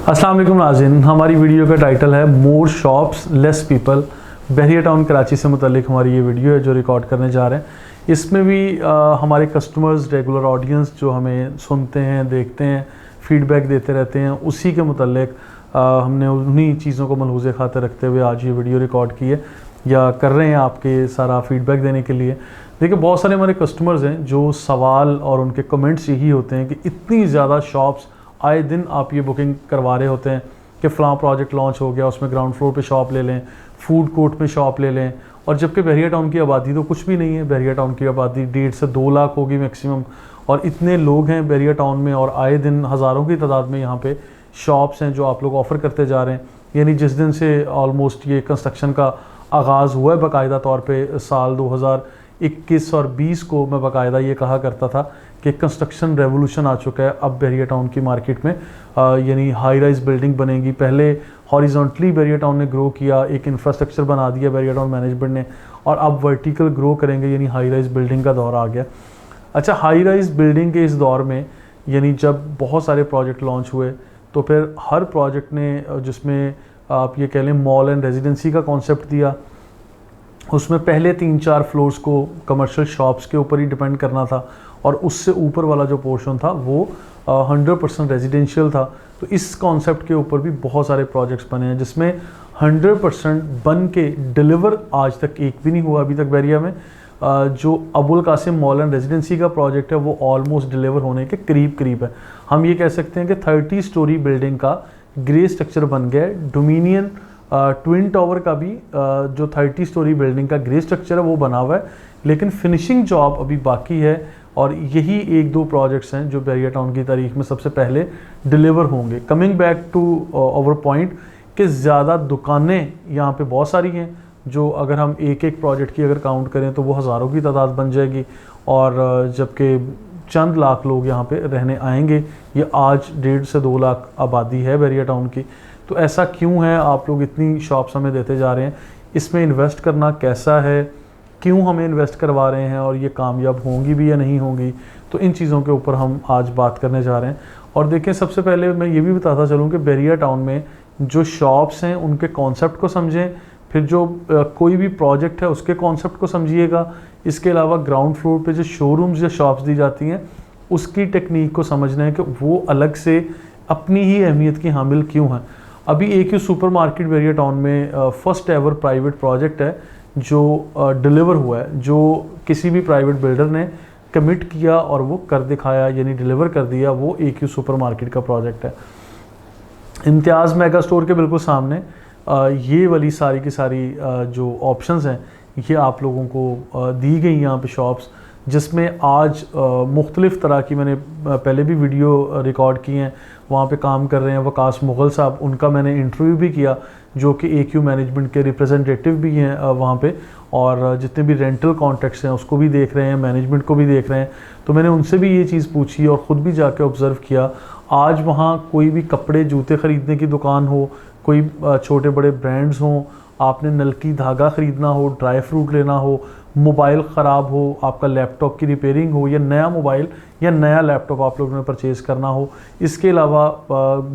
अस्सलाम वालेकुम नाज़रीन, हमारी वीडियो का टाइटल है मोर शॉप्स लेस पीपल। बहरिया टाउन कराची से मुतल्लिक हमारी ये वीडियो है जो रिकॉर्ड करने जा रहे हैं। इसमें भी हमारे कस्टमर्स, रेगुलर ऑडियंस जो हमें सुनते हैं, देखते हैं, फीडबैक देते रहते हैं, उसी के मुतल्लिक हमने उन्हीं चीज़ों को मलहूज़े खाते रखते हुए आज ये वीडियो रिकॉर्ड की है या कर रहे हैं आपके सारा फीडबैक देने के लिए। देखिए, बहुत सारे हमारे कस्टमर्स हैं जो सवाल और उनके कमेंट्स यही होते हैं कि इतनी ज़्यादा शॉप्स आए दिन आप ये बुकिंग करवा रहे होते हैं कि फ़लाँ प्रोजेक्ट लॉन्च हो गया, उसमें ग्राउंड फ्लोर पे शॉप ले लें, फूड कोर्ट में शॉप ले लें, और जबकि बहरिया टाउन की आबादी तो कुछ भी नहीं है। बहरिया टाउन की आबादी 1.5 से 2 लाख होगी मैक्सिमम, और इतने लोग हैं बहरिया टाउन में और आए दिन हज़ारों की तादाद में यहाँ पे शॉप्स हैं जो आप लोग ऑफ़र करते जा रहे हैं। यानी जिस दिन से ऑलमोस्ट ये कंस्ट्रक्शन का आगाज़ हुआ है बाकायदा तौर पे, साल 2021 और 20 को मैं बाकायदा ये कहा करता था कि कंस्ट्रक्शन रेवोल्यूशन आ चुका है अब बहरिया टाउन की मार्केट में। यानी हाई राइज बिल्डिंग बनेगी। पहले हॉरिजॉन्टली बहरिया टाउन ने ग्रो किया, एक इंफ्रास्ट्रक्चर बना दिया बहरिया टाउन मैनेजमेंट ने, और अब वर्टिकल ग्रो करेंगे, यानी हाई राइज बिल्डिंग का दौर आ गया। अच्छा, हाई राइज बिल्डिंग के इस दौर में यानी जब बहुत सारे प्रोजेक्ट लॉन्च हुए तो फिर हर प्रोजेक्ट ने, जिसमें आप ये कह लें मॉल एंड रेजिडेंसी का कॉन्सेप्ट दिया, उसमें पहले 3-4 फ्लोर्स को कमर्शियल शॉप्स के ऊपर ही डिपेंड करना था, और उससे ऊपर वाला जो पोर्शन था वो 100% रेजिडेंशियल था। तो इस कॉन्सेप्ट के ऊपर भी बहुत सारे प्रोजेक्ट्स बने हैं जिसमें 100% बन के डिलीवर आज तक एक भी नहीं हुआ अभी तक बहरिया में। जो Abul Qasim mall and residency का प्रोजेक्ट है वो ऑलमोस्ट डिलीवर होने के करीब है। हम ये कह सकते हैं कि 30 स्टोरी बिल्डिंग का ग्रे स्ट्रक्चर बन गया है। डोमिनियन ट्विन टावर का भी जो 30 स्टोरी बिल्डिंग का ग्रे स्ट्रक्चर है वो बना हुआ है, लेकिन फिनिशिंग जॉब अभी बाकी है, और यही 1-2 प्रोजेक्ट्स हैं जो बहरिया टाउन की तारीख में सबसे पहले डिलीवर होंगे। Coming back to our point कि ज़्यादा दुकानें यहाँ पे बहुत सारी हैं, जो अगर हम एक प्रोजेक्ट की अगर काउंट करें तो वो हज़ारों की तादाद बन जाएगी, और जबकि चंद लाख लोग यहाँ पे रहने आएंगे। ये आज 1.5 से 2 लाख आबादी है बहरिया टाउन की। तो ऐसा क्यों है, आप लोग इतनी शॉप्स हमें देते जा रहे हैं, इसमें इन्वेस्ट करना कैसा है, क्यों हमें इन्वेस्ट करवा रहे हैं, और ये कामयाब होंगी भी या नहीं होंगी, तो इन चीज़ों के ऊपर हम आज बात करने जा रहे हैं। और देखें, सबसे पहले मैं ये भी बताता चलूँ कि बहरिया टाउन में जो शॉप्स हैं उनके कॉन्सेप्ट को समझें, फिर जो कोई भी प्रोजेक्ट है उसके कॉन्सेप्ट को समझिएगा। इसके अलावा ग्राउंड फ्लोर पे जो शोरूम्स या शॉप्स दी जाती हैं उसकी टेक्निक को समझना है कि वो अलग से अपनी ही अहमियत की हामिल क्यों हैं। अभी AQ सुपर मार्केट बहरिया टाउन में फर्स्ट एवर प्राइवेट प्रोजेक्ट है जो डिलीवर हुआ है, जो किसी भी प्राइवेट बिल्डर ने कमिट किया और वो कर दिखाया, यानी डिलीवर कर दिया, वो AQ सुपर मार्केट का प्रोजेक्ट है। इम्तियाज़ मेगा स्टोर के बिल्कुल सामने ये वाली सारी की सारी जो ऑप्शंस हैं ये आप लोगों को दी गई यहाँ पे शॉप्स, जिसमें आज मुख्तलिफ़ तरह की, मैंने पहले भी वीडियो रिकॉर्ड की हैं, वहाँ पे काम कर रहे हैं वकास मुग़ल साहब, उनका मैंने इंटरव्यू भी किया, जो कि AQ मैनेजमेंट के रिप्रेजेंटेटिव भी हैं वहाँ पे, और जितने भी रेंटल कॉन्ट्रैक्ट्स हैं उसको भी देख रहे हैं, मैनेजमेंट को भी देख रहे हैं। तो मैंने उनसे भी ये चीज़ पूछी और ख़ुद भी जाके ऑब्ज़र्व किया। आज वहाँ कोई भी कपड़े जूते ख़रीदने की दुकान हो, कोई छोटे बड़े ब्रांड्स हों, आपने नलकी धागा ख़रीदना हो, ड्राई फ्रूट लेना हो, मोबाइल ख़राब हो, आपका लैपटॉप की रिपेयरिंग हो, या नया मोबाइल या नया लैपटॉप आप लोगों ने परचेज़ करना हो, इसके अलावा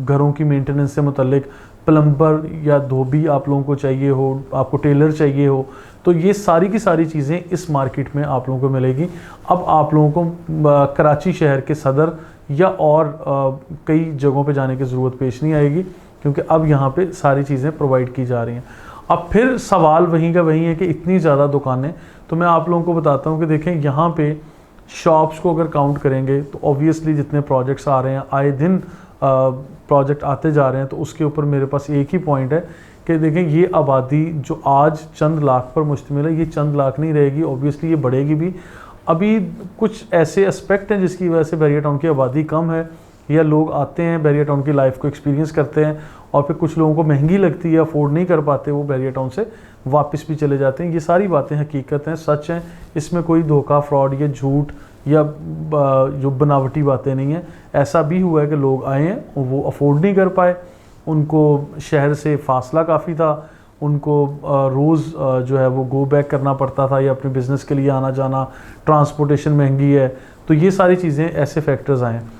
घरों की मेंटेनेंस से मुतल्लिक प्लम्बर या धोबी आप लोगों को चाहिए हो, आपको टेलर चाहिए हो, तो ये सारी की सारी चीज़ें इस मार्केट में आप लोगों को मिलेगी। अब आप लोगों को कराची शहर के सदर या और कई जगहों पे जाने की ज़रूरत पेश नहीं आएगी, क्योंकि अब यहाँ पे सारी चीज़ें प्रोवाइड की जा रही हैं। अब फिर सवाल वहीं का वहीं है कि इतनी ज़्यादा दुकानें, तो मैं आप लोगों को बताता हूँ कि देखें, यहाँ पे शॉप्स को अगर काउंट करेंगे तो ऑब्वियसली जितने प्रोजेक्ट्स आ रहे हैं, आए दिन प्रोजेक्ट आते जा रहे हैं, तो उसके ऊपर मेरे पास एक ही पॉइंट है कि देखें, ये आबादी जो आज चंद लाख पर मुश्तमिल है, ये चंद लाख नहीं रहेगी, ऑब्वियसली ये बढ़ेगी भी। अभी कुछ ऐसे एस्पेक्ट हैं जिसकी वजह से बहरिया टाउन की आबादी कम है, या लोग आते हैं बहरिया टाउन की लाइफ को एक्सपीरियंस करते हैं, और फिर कुछ लोगों को महंगी लगती है, अफोर्ड नहीं कर पाते, वो बहरिया टाउन से वापस भी चले जाते हैं। ये सारी बातें हकीकत हैं, सच हैं, इसमें कोई धोखा, फ्रॉड या झूठ या जो बनावटी बातें नहीं हैं। ऐसा भी हुआ है कि लोग आए हैं, वो अफोर्ड नहीं कर पाए, उनको शहर से फासला काफ़ी था, उनको रोज़ जो है वो गो बैक करना पड़ता था, या अपने बिज़नेस के लिए आना जाना, ट्रांसपोर्टेशन महंगी है, तो ये सारी चीज़ें ऐसे फैक्टर्स आए हैं।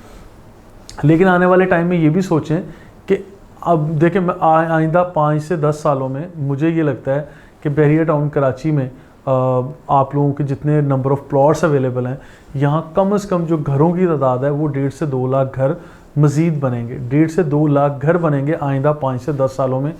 लेकिन आने वाले टाइम में ये भी सोचें कि अब देखिए मैं आइंदा 5 से 10 सालों में मुझे ये लगता है कि बहरिया टाउन कराची में आप लोगों के जितने नंबर ऑफ़ प्लॉट्स अवेलेबल हैं, यहाँ कम से कम जो घरों की तादाद है वो 1.5 से 2 लाख घर मज़ीद बनेंगे। 1.5 से 2 लाख घर बनेंगे आइंदा 5 से 10 सालों में।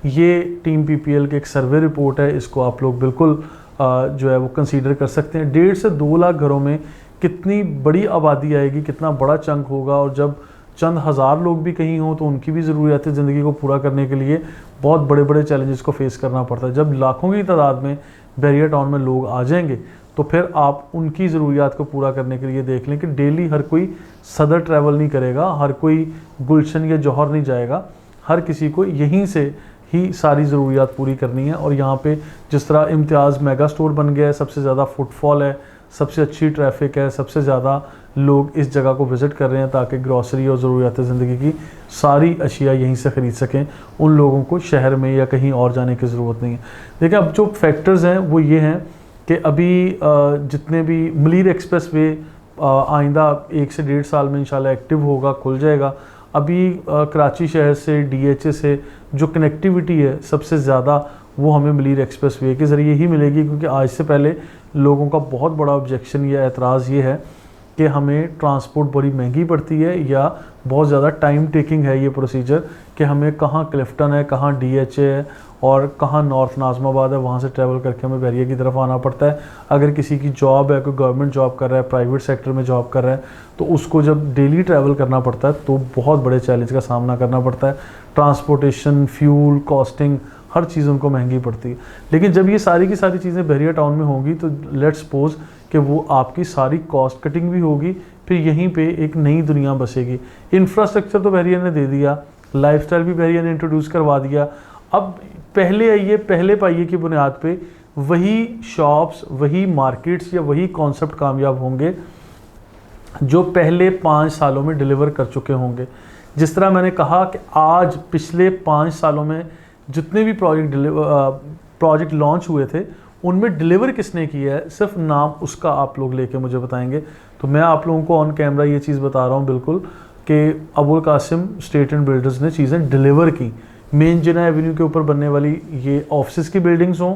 ये टीम PPL की एक सर्वे रिपोर्ट है, इसको आप लोग बिल्कुल जो है वो कंसीडर कर सकते हैं। 1.5 से 2 लाख घरों में कितनी बड़ी आबादी आएगी, कितना बड़ा चंक होगा। और जब चंद हज़ार लोग भी कहीं हों तो उनकी भी ज़रूरियात ज़िंदगी को पूरा करने के लिए बहुत बड़े बड़े चैलेंजेस को फेस करना पड़ता है। जब लाखों की तादाद में बहरिया टाउन में लोग आ जाएंगे तो फिर आप उनकी ज़रूरियात को पूरा करने के लिए देख लें कि डेली हर कोई सदर ट्रैवल नहीं करेगा, हर कोई गुलशन या जौहर नहीं जाएगा, हर किसी को यहीं से ही सारी ज़रूरियात पूरी करनी है। और यहाँ पे जिस तरह इम्तियाज़ मेगा स्टोर बन गया है, सबसे ज़्यादा फुटफॉल है, सबसे अच्छी ट्रैफिक है, सबसे ज़्यादा लोग इस जगह को विज़िट कर रहे हैं ताकि ग्रॉसरी और ज़रूरियात ज़िंदगी की सारी अशिया यहीं से ख़रीद सकें। उन लोगों को शहर में या कहीं और जाने की ज़रूरत नहीं है। देखिए अब जो फैक्टर्स हैं वो ये हैं कि अभी जितने भी मलीर एक्सप्रेस वे आइंदा 1 से 1.5 साल में इंशाल्लाह एक्टिव होगा, खुल जाएगा। अभी कराची शहर से DHA से जो कनेक्टिविटी है सबसे ज़्यादा वो हमें मलीर एक्सप्रेस वे के ज़रिए ही मिलेगी, क्योंकि आज से पहले लोगों का बहुत बड़ा ऑब्जेक्शन या एतराज़ ये है कि हमें ट्रांसपोर्ट बड़ी महंगी पड़ती है या बहुत ज़्यादा टाइम टेकिंग है ये प्रोसीजर कि हमें कहाँ क्लिफ्टन है, कहाँ DHA है और कहाँ नॉर्थ नाज़माबाद है, वहाँ से ट्रैवल करके हमें बहरिया की तरफ आना पड़ता है। अगर किसी की जॉब है, कोई गवर्नमेंट जॉब कर रहा है, प्राइवेट सेक्टर में जॉब कर रहा है, तो उसको जब डेली ट्रैवल करना पड़ता है तो बहुत बड़े चैलेंज का सामना करना पड़ता है। ट्रांसपोर्टेशन, फ्यूल, कॉस्टिंग, हर चीज़ उनको महंगी पड़ती है। लेकिन जब ये सारी की सारी चीज़ें बहरिया टाउन में होंगी तो लेट्स सपोज कि वो आपकी सारी कॉस्ट कटिंग भी होगी, फिर यहीं पे एक नई दुनिया बसेगी। इंफ्रास्ट्रक्चर तो बहरिया ने दे दिया, लाइफस्टाइल भी बहरिया ने इंट्रोड्यूस करवा दिया। अब पहले आइए पहले पाइए की बुनियाद पे वही शॉप्स, वही मार्केट्स या वही कॉन्सेप्ट कामयाब होंगे जो पहले 5 सालों में डिलीवर कर चुके होंगे। जिस तरह मैंने कहा कि आज पिछले 5 सालों में जितने भी प्रोजेक्ट लॉन्च हुए थे उनमें डिलीवर किसने किया है, सिर्फ नाम उसका आप लोग लेके मुझे बताएंगे। तो मैं आप लोगों को ऑन कैमरा ये चीज़ बता रहा हूँ बिल्कुल कि Abul Qasim estate and builders ने चीज़ें डिलीवर की। मेन जिना एवेन्यू के ऊपर बनने वाली ये ऑफिस की बिल्डिंग्स हों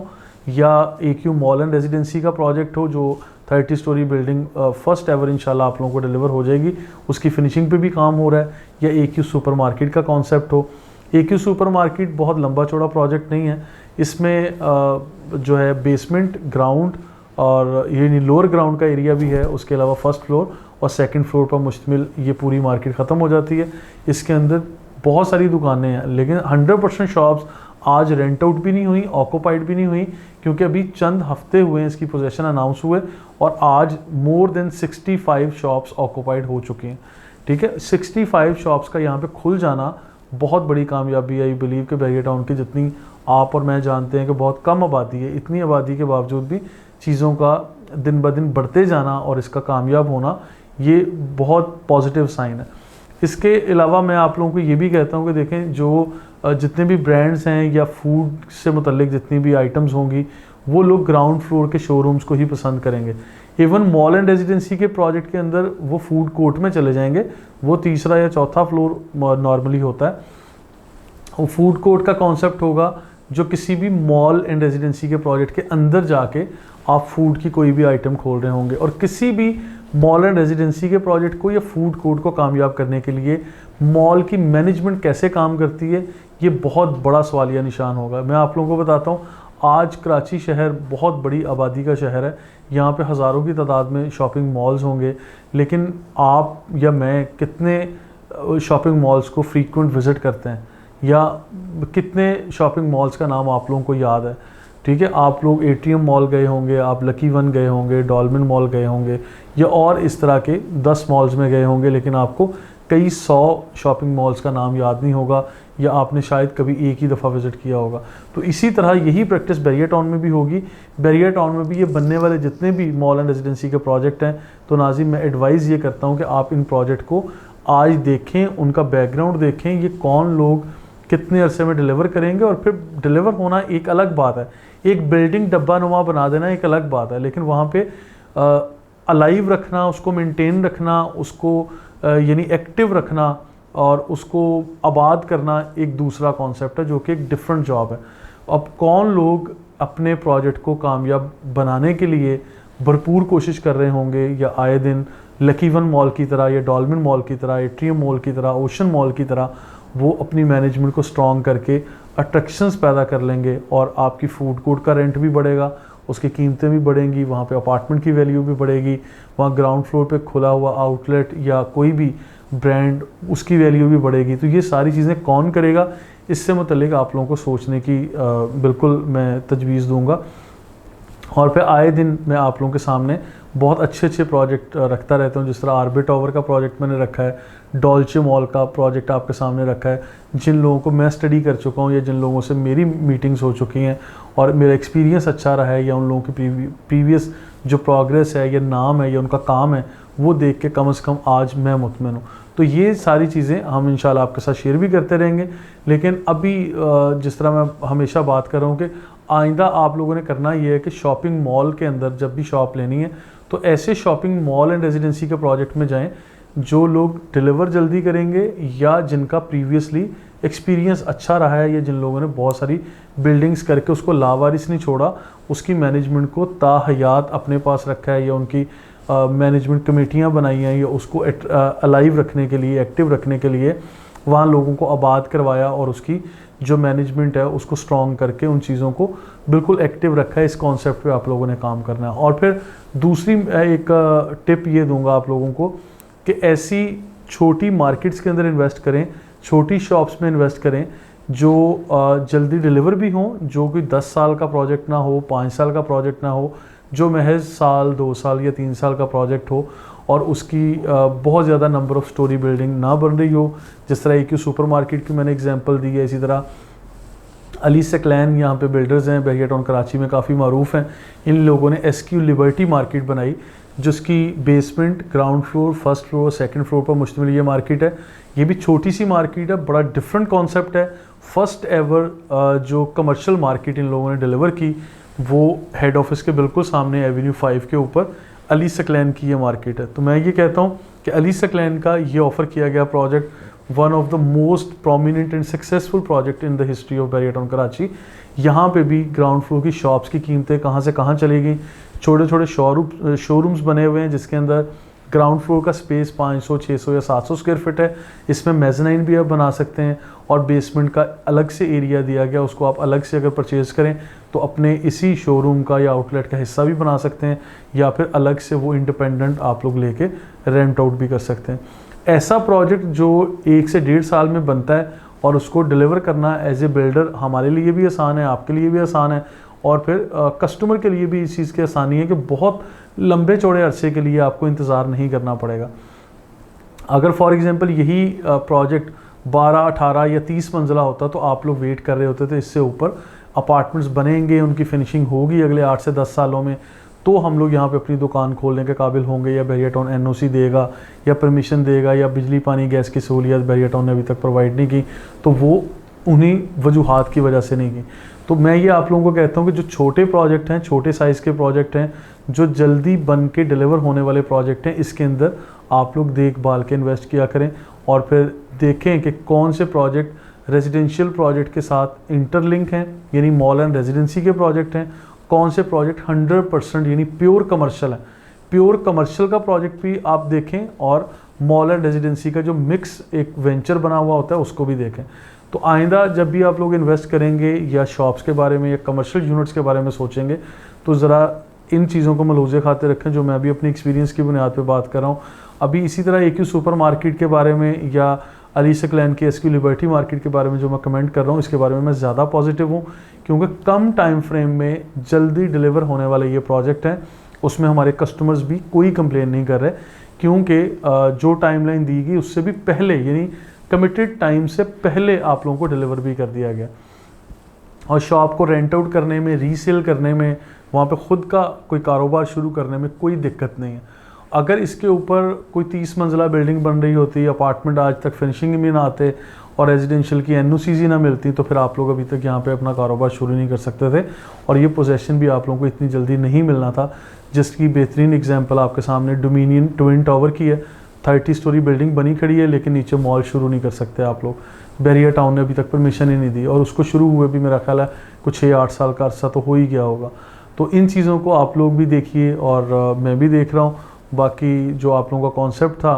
या AQ मॉल एंड रेजिडेंसी का प्रोजेक्ट हो जो 30 स्टोरी बिल्डिंग फर्स्ट एवर इंशाल्लाह आप लोगों को डिलीवर हो जाएगी, उसकी फिनिशिंग पे भी काम हो रहा है, या AQ सुपर मार्केट का कॉन्सेप्ट हो। AQ सुपर मार्केट बहुत लंबा चौड़ा प्रोजेक्ट नहीं है, इसमें जो है बेसमेंट, ग्राउंड और ये लोअर ग्राउंड का एरिया भी है, उसके अलावा फर्स्ट फ्लोर और सेकंड फ्लोर पर मुश्तमिल ये पूरी मार्केट ख़त्म हो जाती है। इसके अंदर बहुत सारी दुकानें हैं, लेकिन 100% शॉप्स आज रेंट आउट भी नहीं हुई, ऑक्यूपाइड भी नहीं हुई, क्योंकि अभी चंद हफ्ते हुए हैं इसकी पोजीशन अनाउंस हुए और आज मोर देन 65 शॉप्स ऑक्यूपाइड हो चुकी हैं। ठीक है, 65 शॉप्स का यहाँ पे खुल जाना बहुत बड़ी कामयाबी आई बिलीव कि बहरिया टाउन की जितनी आप और मैं जानते हैं कि बहुत कम आबादी है, इतनी आबादी के बावजूद भी चीज़ों का दिन ब दिन बढ़ते जाना और इसका कामयाब होना ये बहुत पॉजिटिव साइन है। इसके अलावा मैं आप लोगों को ये भी कहता हूँ कि देखें जो जितने भी ब्रांड्स हैं या फूड से मुतल्लिक जितनी भी आइटम्स होंगी वो लोग ग्राउंड फ्लोर के शोरूम्स को ही पसंद करेंगे। इवन मॉल एंड रेजिडेंसी के प्रोजेक्ट के अंदर वो फूड कोर्ट में चले जाएंगे, वो तीसरा या चौथा फ्लोर नॉर्मली होता है। वो फूड कोर्ट का कॉन्सेप्ट होगा जो किसी भी मॉल एंड रेजिडेंसी के प्रोजेक्ट के अंदर जाके आप फूड की कोई भी आइटम खोल रहे होंगे। और किसी भी मॉल एंड रेजिडेंसी के प्रोजेक्ट को या फूड कोर्ट को कामयाब करने के लिए मॉल की मैनेजमेंट कैसे काम करती है ये बहुत बड़ा सवालिया निशान होगा। मैं आप लोगों को बताता हूँ, आज कराची शहर बहुत बड़ी आबादी का शहर है, यहाँ पे हज़ारों की तादाद में शॉपिंग मॉल्स होंगे, लेकिन आप या मैं कितने शॉपिंग मॉल्स को फ्रीक्वेंट विज़िट करते हैं या कितने शॉपिंग मॉल्स का नाम आप लोगों को याद है। ठीक है, आप लोग ATM मॉल गए होंगे, आप लकी वन गए होंगे, डॉल्मेन मॉल गए होंगे या और इस तरह के 10 मॉल्स में गए होंगे, लेकिन आपको कई 100 शॉपिंग मॉल्स का नाम याद नहीं होगा या आपने शायद कभी एक ही दफ़ा विज़िट किया होगा। तो इसी तरह यही प्रैक्टिस बहरिया टाउन में भी होगी। बहरिया टाउन में भी ये बनने वाले जितने भी मॉल एंड रेजिडेंसी के प्रोजेक्ट हैं, तो नाज़िम मैं एडवाइज़ ये करता हूँ कि आप इन प्रोजेक्ट को आज देखें, उनका बैकग्राउंड देखें, ये कौन लोग कितने अरसे में डिलीवर करेंगे। और फिर डिलीवर होना एक अलग बात है, एक बिल्डिंग डब्बा नुमा बना देना एक अलग बात है, लेकिन वहाँ पे अलाइव रखना, उसको मेंटेन रखना, उसको यानी एक्टिव रखना, और उसको आबाद करना एक दूसरा कॉन्सेप्ट है, जो कि एक डिफरेंट जॉब है। अब कौन लोग अपने प्रोजेक्ट को कामयाब बनाने के लिए भरपूर कोशिश कर रहे होंगे, या आए दिन लकी वन मॉल की तरह या डॉल्फिन मॉल की तरह, एट्रियम मॉल की तरह, ओशन मॉल की तरह वो अपनी मैनेजमेंट को स्ट्रॉन्ग करके अट्रैक्शंस पैदा कर लेंगे, और आपकी फूड कोर्ट का रेंट भी बढ़ेगा, उसकी कीमतें भी बढ़ेंगी, वहाँ पे अपार्टमेंट की वैल्यू भी बढ़ेगी, वहाँ ग्राउंड फ्लोर पे खुला हुआ आउटलेट या कोई भी ब्रांड उसकी वैल्यू भी बढ़ेगी। तो ये सारी चीज़ें कौन करेगा, इससे मुतल्लिक आप लोगों को सोचने की बिल्कुल मैं तजवीज़ दूंगा। और फिर आए दिन मैं आप लोगों के सामने बहुत अच्छे अच्छे प्रोजेक्ट रखता रहता हूँ, जिस तरह आर्बिट टावर का प्रोजेक्ट मैंने रखा है, डॉल्चे मॉल का प्रोजेक्ट आपके सामने रखा है। जिन लोगों को मैं स्टडी कर चुका हूँ या जिन लोगों से मेरी मीटिंग्स हो चुकी हैं और मेरा एक्सपीरियंस अच्छा रहा है, या उन लोगों की प्रीवियस जो प्रोग्रेस है या नाम है या उनका काम है, वो देख के कम से कम आज मैं मुतमिन हूँ। तो ये सारी चीज़ें हम इंशाल्लाह आपके साथ शेयर भी करते रहेंगे। लेकिन अभी जिस तरह मैं हमेशा बात कर रहा हूँ कि आइंदा आप लोगों ने करना ये है कि शॉपिंग मॉल के अंदर जब भी शॉप लेनी है तो ऐसे शॉपिंग मॉल एंड रेजिडेंसी के प्रोजेक्ट में जाएं जो लोग डिलीवर जल्दी करेंगे, या जिनका प्रीवियसली एक्सपीरियंस अच्छा रहा है, या जिन लोगों ने बहुत सारी बिल्डिंग्स करके उसको लावारिस नहीं छोड़ा, उसकी मैनेजमेंट को ताहयात अपने पास रखा है, या उनकी मैनेजमेंट कमेटियाँ बनाई हैं, या उसको अलाइव रखने के लिए, एक्टिव रखने के लिए वहाँ लोगों को आबाद करवाया, और उसकी जो मैनेजमेंट है उसको स्ट्रॉन्ग करके उन चीज़ों को बिल्कुल एक्टिव रखा है। इस कॉन्सेप्ट पे आप लोगों ने काम करना है। और फिर दूसरी एक टिप ये दूंगा आप लोगों को कि ऐसी छोटी मार्केट्स के अंदर इन्वेस्ट करें, छोटी शॉप्स में इन्वेस्ट करें जो जल्दी डिलीवर भी हों, जो कोई 10 साल का प्रोजेक्ट ना हो, 5 साल का प्रोजेक्ट ना हो, जो महज साल 2 साल या 3 साल का प्रोजेक्ट हो, और उसकी बहुत ज़्यादा नंबर ऑफ़ स्टोरी बिल्डिंग ना बन रही हो। जिस तरह एक सुपर मार्केट की मैंने एग्जांपल दी है, इसी तरह अली सकलैन यहाँ पे बिल्डर्स हैं, बहरिया टाउन कराची में काफ़ी मारूफ़ हैं। इन लोगों ने एसक्यू लिबर्टी मार्केट बनाई, जिसकी basement, ground floor, first floor, second floor पर मुश्तमिल ये मार्केट है। ये भी छोटी सी मार्केट है, बड़ा डिफरेंट कॉन्सेप्ट है। फर्स्ट एवर जो कमर्शियल मार्केट इन लोगों ने डिलीवर की वो हेड ऑफिस के बिल्कुल सामने एवेन्यू 5 के ऊपर अली सकलैन की ये मार्केट है। तो मैं ये कहता हूँ कि अली सकलैन का ये ऑफ़र किया गया project one of the most prominent and successful project in the history of Bahria town Karachi. यहाँ पे भी ग्राउंड फ्लोर की शॉप्स की कीमतें कहाँ से कहाँ चली गई। छोटे छोटे शोरूम्स बने हुए हैं जिसके अंदर ग्राउंड फ्लोर का स्पेस 500, 600 या 700 स्क्वायर फीट है। इसमें मेज़नाइन भी आप बना सकते हैं, और बेसमेंट का अलग से एरिया दिया गया, उसको आप अलग से अगर परचेज़ करें तो अपने इसी शोरूम का या आउटलेट का हिस्सा भी बना सकते हैं, या फिर अलग से वो इंडिपेंडेंट आप लोग लेके रेंट आउट भी कर सकते हैं। ऐसा प्रोजेक्ट जो 1 से 1.5 साल में बनता है और उसको डिलीवर करना एज ए बिल्डर हमारे लिए भी आसान है, आपके लिए भी आसान है, और फिर कस्टमर के लिए भी इस चीज़ की आसानी है कि बहुत लंबे चौड़े अरसे के लिए आपको इंतज़ार नहीं करना पड़ेगा। अगर फॉर एग्जांपल यही प्रोजेक्ट 12, 18 या 30 मंजिला होता तो आप लोग वेट कर रहे होते थे, इससे ऊपर अपार्टमेंट्स बनेंगे, उनकी फिनिशिंग होगी अगले 8 से 10 सालों में, तो हम लोग यहाँ पे अपनी दुकान खोलने के काबिल होंगे, या बहरिया टाउन एनओसी देगा या परमिशन देगा, या बिजली पानी गैस की सहूलियत बहरिया टाउन ने अभी तक प्रोवाइड नहीं की, तो वो उन्हीं वजूहात की वजह से नहीं की। तो मैं ये आप लोगों को कहता हूँ कि जो छोटे प्रोजेक्ट हैं, छोटे साइज़ के प्रोजेक्ट हैं, जो जल्दी बन के डिलीवर होने वाले प्रोजेक्ट हैं, इसके अंदर आप लोग देखभाल के इन्वेस्ट किया करें, और फिर देखें कि कौन से प्रोजेक्ट रेजिडेंशियल प्रोजेक्ट के साथ इंटरलिंक हैं, यानी मॉल एंड रेजिडेंसी के प्रोजेक्ट हैं, कौन से प्रोजेक्ट 100% यानी प्योर कमर्शियल है। प्योर कमर्शियल का प्रोजेक्ट भी आप देखें, और मॉल एंड रेजिडेंसी का जो मिक्स एक वेंचर बना हुआ होता है उसको भी देखें। तो आइंदा जब भी आप लोग इन्वेस्ट करेंगे या शॉप्स के बारे में या कमर्शियल यूनिट्स के बारे में सोचेंगे, तो ज़रा इन चीज़ों को मलूज़े खाते रखें जो मैं अभी अपनी एक्सपीरियंस की बुनियाद पे बात कर रहा हूँ। अभी इसी तरह AQ सुपर मार्केट के बारे में या अली सकलैन की SQ लिबर्टी मार्केट के बारे में जो मैं कमेंट कर रहा हूँ, इसके बारे में मैं ज़्यादा पॉजिटिव हूँ, क्योंकि कम टाइम फ्रेम में जल्दी डिलीवर होने वाले ये प्रोजेक्ट हैं। उसमें हमारे कस्टमर्स भी कोई कंप्लेन नहीं कर रहे, क्योंकि जो टाइमलाइन दी गई उससे भी पहले, यानी कमिटेड टाइम से पहले आप लोगों को डिलीवर भी कर दिया गया। और शॉप को रेंट आउट करने में, रीसेल करने में, वहाँ पे ख़ुद का कोई कारोबार शुरू करने में कोई दिक्कत नहीं है। अगर इसके ऊपर कोई 30 मंजिला बिल्डिंग बन रही होती, अपार्टमेंट आज तक फिनिशिंग में ना आते और रेजिडेंशियल की NOCs ना मिलती, तो फिर आप लोग अभी तक यहाँ पे अपना कारोबार शुरू नहीं कर सकते थे, और ये पोजेसन भी आप लोगों को इतनी जल्दी नहीं मिलना था, जिसकी बेहतरीन एग्जांपल आपके सामने डोमिनियन ट्विन टावर की है। 30 स्टोरी बिल्डिंग बनी खड़ी है, लेकिन नीचे मॉल शुरू नहीं कर सकते आप लोग। बैरिया टाउन ने अभी तक परमिशन ही नहीं दी, और उसको शुरू हुए भी मेरा ख्याल है कुछ 6-8 साल का अरसा तो हो ही गया होगा। तो इन चीज़ों को आप लोग भी देखिए, और मैं भी देख रहा हूँ। बाकी जो आप लोगों का कॉन्सेप्ट था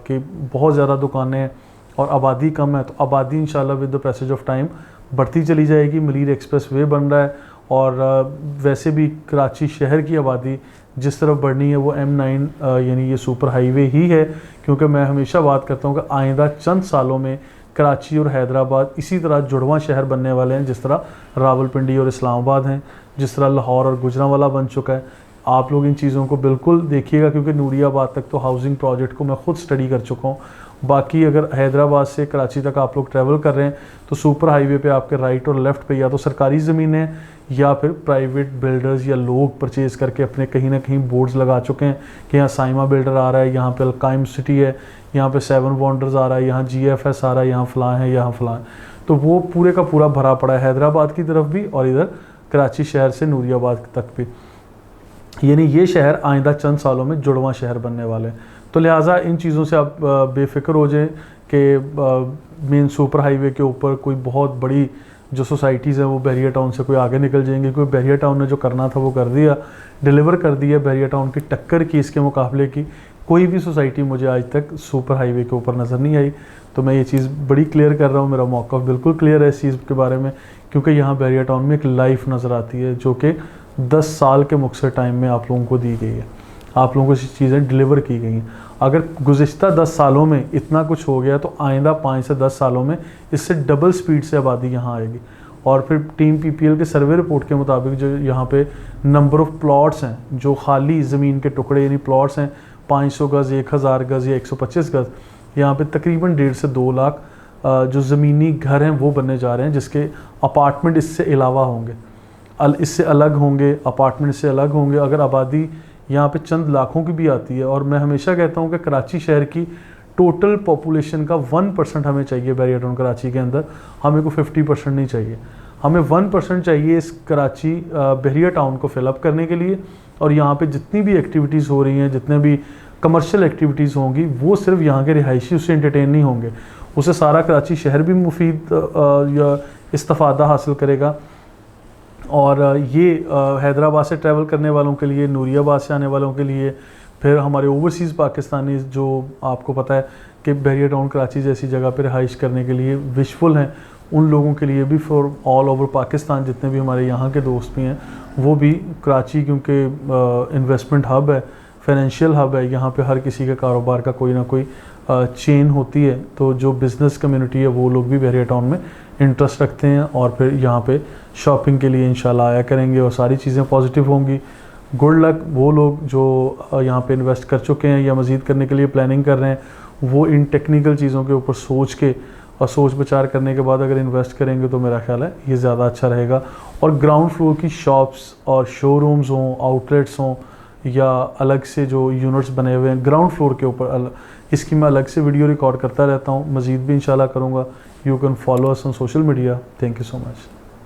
कि बहुत ज़्यादा दुकानें और आबादी कम है, तो आबादी इंशाल्लाह with the passage of time बढ़ती चली जाएगी। मलीर एक्सप्रेस वे बन रहा है, और वैसे भी कराची शहर की आबादी जिस तरफ बढ़नी है वो M9 यानी ये सुपर हाईवे ही है। क्योंकि मैं हमेशा बात करता हूँ कि आइंदा चंद सालों में कराची और हैदराबाद इसी तरह जुड़वां शहर बनने वाले हैं, जिस तरह रावलपिंडी और इस्लामाबाद हैं, जिस तरह लाहौर और गुजरांवाला बन चुका है। आप लोग इन चीज़ों को बिल्कुल देखिएगा, क्योंकि नूरियाबाद तक तो हाउसिंग प्रोजेक्ट को मैं खुद स्टडी कर चुका हूँ। बाकी अगर हैदराबाद से कराची तक आप लोग ट्रैवल कर रहे हैं तो सुपर हाईवे पे आपके राइट और लेफ़्ट पे या तो सरकारी ज़मीनें या फिर प्राइवेट बिल्डर्स या लोग परचेज़ करके अपने कहीं ना कहीं बोर्ड्स लगा चुके हैं कि यहाँ साइमा बिल्डर आ रहा है, यहाँ पे अलकाइम सिटी है, यहाँ पे 7 वंडर्स आ रहा है, यहाँ GFS आ रहा है, यहाँ फ़लाँ है, यहाँ फ़लाँ है। तो वो पूरे का पूरा भरा पड़ा है हैदराबाद की तरफ भी और इधर कराची शहर से नूरियाबाद तक भी। यानी ये शहर आइंदा चंद सालों में जुड़वां शहर बनने वाले हैं। तो लिहाजा इन चीज़ों से आप बेफिक्र हो जाएं कि मेन सुपर हाईवे के ऊपर कोई बहुत बड़ी जो सोसाइटीज़ हैं वो बैरिया टाउन से कोई आगे निकल जाएंगे, क्योंकि बैरिया टाउन ने जो करना था वो कर दिया, डिलीवर कर दिया। बैरिया टाउन की टक्कर की इसके मुकाबले की कोई भी सोसाइटी मुझे आज तक सुपर हाईवे के ऊपर नज़र नहीं आई। तो मैं ये चीज़ बड़ी क्लियर कर रहा हूँ, मेरा मौक़िफ़ बिल्कुल क्लियर है इस चीज़ के बारे में, क्योंकि यहाँ बैरिया टाउन में एक लाइफ नज़र आती है जो कि 10 साल के मुख्तर टाइम में आप लोगों को दी गई है, आप लोगों को चीज़ें डिलीवर की गई हैं। अगर गुज़िश्ता 10 सालों में इतना कुछ हो गया तो आइंदा 5 से 10 सालों में इससे डबल स्पीड से आबादी यहाँ आएगी। और फिर टीम PPL के सर्वे रिपोर्ट के मुताबिक जो यहाँ पे नंबर ऑफ़ प्लॉट्स हैं, जो खाली ज़मीन के टुकड़े यानी प्लॉट्स हैं 500 गज़, 1000 गज़ या 125 गज़, यहाँ पे तकरीबन 1.5 से 2 लाख जो ज़मीनी घर हैं वो बनने जा रहे हैं, जिसके अपार्टमेंट इससे अलावा होंगे, इससे अलग होंगे, अपार्टमेंट से अलग होंगे। अगर आबादी यहाँ पे चंद लाखों की भी आती है, और मैं हमेशा कहता हूँ कि कराची शहर की टोटल पॉपुलेशन का 1% हमें चाहिए बैरिया टाउन कराची के अंदर, हमें को 50% नहीं चाहिए, हमें 1% चाहिए इस कराची बैरिया टाउन को फिलअप करने के लिए। और यहाँ पे जितनी भी एक्टिविटीज़ हो रही हैं, जितने भी कमर्शियल एक्टिविटीज़ होंगी, वो सिर्फ यहाँ के रिहायशी उससे एंटरटेन नहीं होंगे, उससे सारा कराची शहर भी मुफीद या इस्तिफ़ादा हासिल करेगा। और ये हैदराबाद से ट्रैवल करने वालों के लिए, नूरियाबाद से आने वालों के लिए, फिर हमारे ओवरसीज़ पाकिस्तानी जो आपको पता है कि बैरिया टाउन कराची जैसी जगह पर रिहाइश करने के लिए विशफुल हैं, उन लोगों के लिए भी, फॉर ऑल ओवर पाकिस्तान जितने भी हमारे यहाँ के दोस्त भी हैं वो भी कराची, क्योंकि इन्वेस्टमेंट हब है, फाइनेंशियल हब है, यहाँ पे हर किसी के कारोबार का कोई ना कोई चेन होती है। तो जो बिज़नेस कम्युनिटी है वो लोग भी बैरिया टाउन में इंटरेस्ट रखते हैं और फिर यहाँ पे शॉपिंग के लिए इंशाल्लाह आया करेंगे और सारी चीज़ें पॉजिटिव होंगी। गुड लक वो लोग जो यहाँ पे इन्वेस्ट कर चुके हैं या मज़ीद करने के लिए प्लानिंग कर रहे हैं, वो इन टेक्निकल चीज़ों के ऊपर सोच के और सोच विचार करने के बाद अगर इन्वेस्ट करेंगे तो मेरा ख्याल है ये ज़्यादा अच्छा रहेगा। और ग्राउंड फ्लोर की शॉप्स और शोरूम्स हों, आउटलेट्स हों, या अलग से जो यूनिट्स बने हुए हैं ग्राउंड फ्लोर के ऊपर, इसकी मैं अलग से वीडियो रिकॉर्ड करता रहता हूँ, मज़ीद भी इंशाल्लाह करूँगा। You can follow us on social media. Thank you so much.